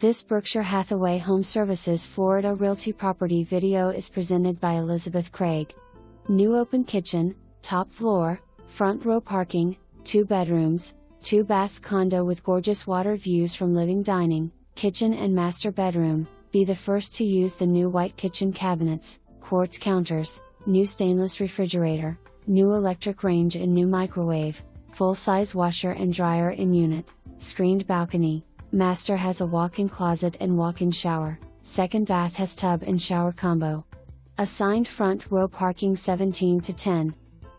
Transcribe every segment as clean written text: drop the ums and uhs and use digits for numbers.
This Berkshire Hathaway HomeServices Florida Realty property video is presented by Elizabeth Craig. New open kitchen, top floor, front row parking, 2 bedrooms, 2 baths condo with gorgeous water views from living dining, kitchen and master bedroom. Be the first to use the new white kitchen cabinets, quartz counters, new stainless refrigerator, new electric range and new microwave, full-size washer and dryer in unit, screened balcony. Master has a walk-in closet and walk-in shower. Second bath has tub and shower combo. Assigned front row parking 17 to 10.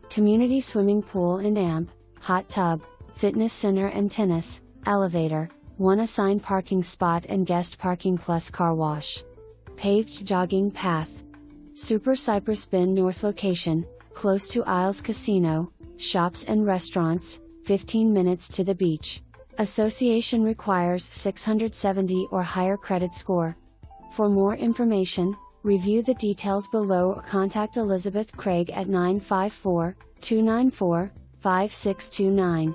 Community swimming pool and amp, hot tub, fitness center and tennis, elevator, 1 assigned parking spot and guest parking plus car wash. Paved jogging path. Super Cypress Bend North location, close to Isles Casino, shops and restaurants, 15 minutes to the beach. Association requires 670 or higher credit score. For more information, review the details below or contact Elizabeth Craig at 954-294-5629.